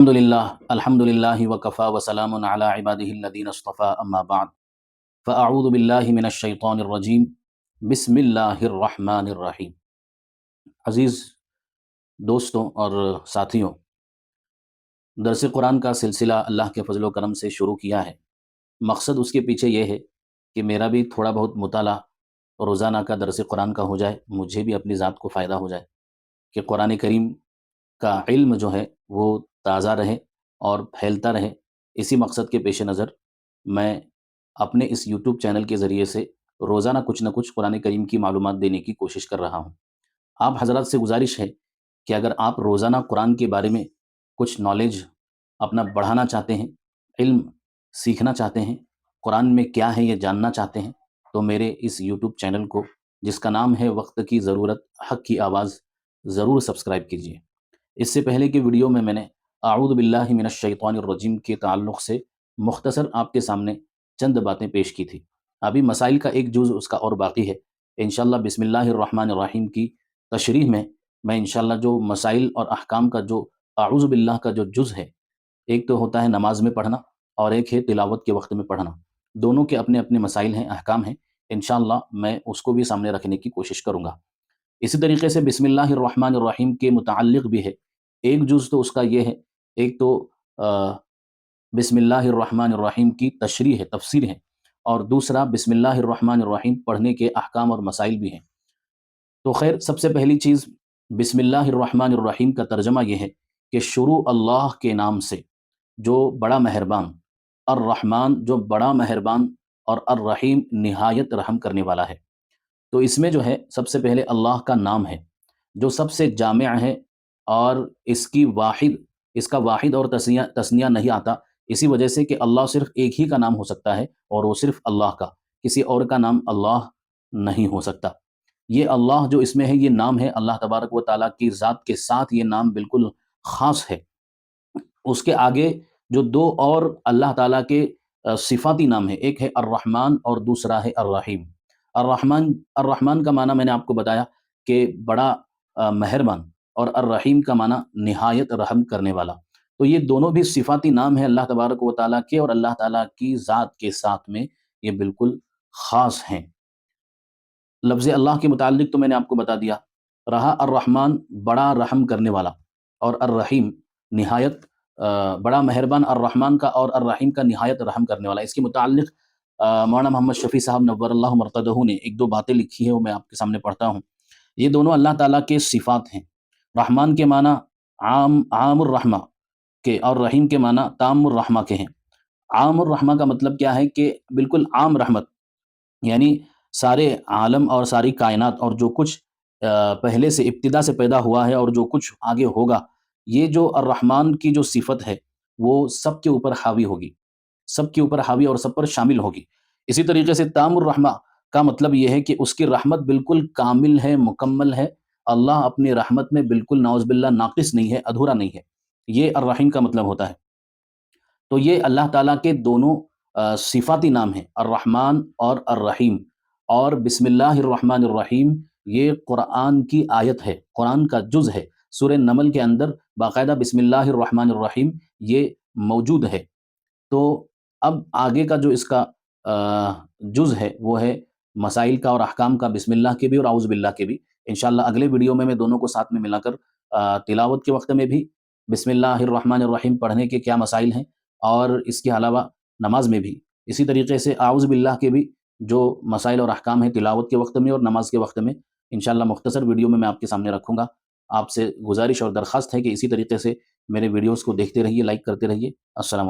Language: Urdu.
الحمد للہ وکفا وسلام علی عبادہ الذین اصطفى اما بعد فاعوذ باللہ من الشیطان الرجیم بسم اللہ الرحمن الرحیم۔ عزیز دوستوں اور ساتھیوں، درس قرآن کا سلسلہ اللہ کے فضل و کرم سے شروع کیا ہے۔ مقصد اس کے پیچھے یہ ہے کہ میرا بھی تھوڑا بہت مطالعہ روزانہ کا درس قرآن کا ہو جائے، مجھے بھی اپنی ذات کو فائدہ ہو جائے کہ قرآن کریم کا علم جو ہے وہ تازہ رہے اور پھیلتا رہے۔ اسی مقصد کے پیش نظر میں اپنے اس یوٹیوب چینل کے ذریعے سے روزانہ کچھ نہ کچھ قرآن کریم کی معلومات دینے کی کوشش کر رہا ہوں۔ آپ حضرات سے گزارش ہے کہ اگر آپ روزانہ قرآن کے بارے میں کچھ نالج اپنا بڑھانا چاہتے ہیں، علم سیکھنا چاہتے ہیں، قرآن میں کیا ہے یہ جاننا چاہتے ہیں، تو میرے اس یوٹیوب چینل کو جس کا نام ہے وقت کی ضرورت حق کی آواز ضرور سبسکرائب کیجیے۔ اس سے پہلے کی ویڈیو میں نے اعوذ باللہ من الشیطان الرجیم کے تعلق سے مختصر آپ کے سامنے چند باتیں پیش کی تھی۔ ابھی مسائل کا ایک جز اس کا اور باقی ہے۔ انشاءاللہ بسم اللہ الرحمن الرحیم کی تشریح میں انشاءاللہ جو مسائل اور احکام کا جو اعوذ باللہ کا جو جز ہے، ایک تو ہوتا ہے نماز میں پڑھنا اور ایک ہے تلاوت کے وقت میں پڑھنا، دونوں کے اپنے اپنے مسائل ہیں، احکام ہیں۔ انشاءاللہ میں اس کو بھی سامنے رکھنے کی کوشش کروں گا۔ اسی طریقے سے بسم اللہ الرحمن الرحیم کے متعلق بھی ہے، ایک جز تو اس کا یہ ہے، ایک تو بسم اللہ الرحمن الرحیم کی تشریح ہے، تفسیر ہے، اور دوسرا بسم اللہ الرحمن الرحیم پڑھنے کے احکام اور مسائل بھی ہیں۔ تو خیر، سب سے پہلی چیز بسم اللہ الرحمن الرحیم کا ترجمہ یہ ہے کہ شروع اللہ کے نام سے جو بڑا مہربان، الرحمن جو بڑا مہربان، اور الرحیم نہایت رحم کرنے والا ہے۔ تو اس میں جو ہے سب سے پہلے اللہ کا نام ہے جو سب سے جامع ہے، اور اس کا واحد اور تثنیہ نہیں آتا، اسی وجہ سے کہ اللہ صرف ایک ہی کا نام ہو سکتا ہے اور وہ صرف اللہ کا، کسی اور کا نام اللہ نہیں ہو سکتا۔ یہ اللہ جو اس میں ہے، یہ نام ہے اللہ تبارک و تعالیٰ کی ذات کے ساتھ، یہ نام بالکل خاص ہے۔ اس کے آگے جو دو اور اللہ تعالیٰ کے صفاتی نام ہے، ایک ہے الرحمن اور دوسرا ہے الرحیم۔ الرحمن کا معنی میں نے آپ کو بتایا کہ بڑا مہربان، اور الرحیم کا معنی نہایت رحم کرنے والا۔ تو یہ دونوں بھی صفاتی نام ہے اللہ تبارک و تعالیٰ کے، اور اللہ تعالیٰ کی ذات کے ساتھ میں یہ بالکل خاص ہیں۔ لفظ اللہ کے متعلق تو میں نے آپ کو بتا دیا رہا، الرحمن بڑا رحم کرنے والا، اور الرحیم نہایت بڑا مہربان، الرحمن کا اور الرحیم کا نہایت رحم کرنے والا۔ اس کے متعلق مولانا محمد شفیع صاحب نور اللہ مرقدہ نے ایک دو باتیں لکھی ہیں، وہ میں آپ کے سامنے پڑھتا ہوں۔ یہ دونوں اللہ تعالیٰ کے صفات ہیں۔ رحمان کے معنی عام الرحمہ کے، اور رحیم کے معنی تام الرحمہ کے ہیں۔ عام الرحمہ کا مطلب کیا ہے کہ بالکل عام رحمت، یعنی سارے عالم اور ساری کائنات اور جو کچھ پہلے سے ابتدا سے پیدا ہوا ہے اور جو کچھ آگے ہوگا، یہ جو الرحمن کی جو صفت ہے وہ سب کے اوپر حاوی ہوگی، سب کے اوپر حاوی اور سب پر شامل ہوگی۔ اسی طریقے سے تام الرحمہ کا مطلب یہ ہے کہ اس کی رحمت بالکل کامل ہے، مکمل ہے، اللہ اپنی رحمت میں بالکل نعوذ باللہ ناقص نہیں ہے، ادھورا نہیں ہے۔ یہ الرحیم کا مطلب ہوتا ہے۔ تو یہ اللہ تعالیٰ کے دونوں صفاتی نام ہیں، الرحمن اور الرحیم۔ اور بسم اللہ الرحمن الرحیم یہ قرآن کی آیت ہے، قرآن کا جز ہے۔ سورہ نمل کے اندر باقاعدہ بسم اللہ الرحمن الرحیم یہ موجود ہے۔ تو اب آگے کا جو اس کا جز ہے وہ ہے مسائل کا اور احکام کا، بسم اللہ کے بھی اور اعوذ باللہ کے بھی۔ انشاءاللہ اگلے ویڈیو میں دونوں کو ساتھ میں ملا کر تلاوت کے وقت میں بھی بسم اللہ الرحمن الرحیم پڑھنے کے کیا مسائل ہیں، اور اس کے علاوہ نماز میں بھی اسی طریقے سے اعوذ باللہ کے بھی جو مسائل اور احکام ہیں تلاوت کے وقت میں اور نماز کے وقت میں، انشاءاللہ مختصر ویڈیو میں آپ کے سامنے رکھوں گا۔ آپ سے گزارش اور درخواست ہے کہ اسی طریقے سے میرے ویڈیوز کو دیکھتے رہیے، لائک کرتے رہیے۔ السلام علیکم۔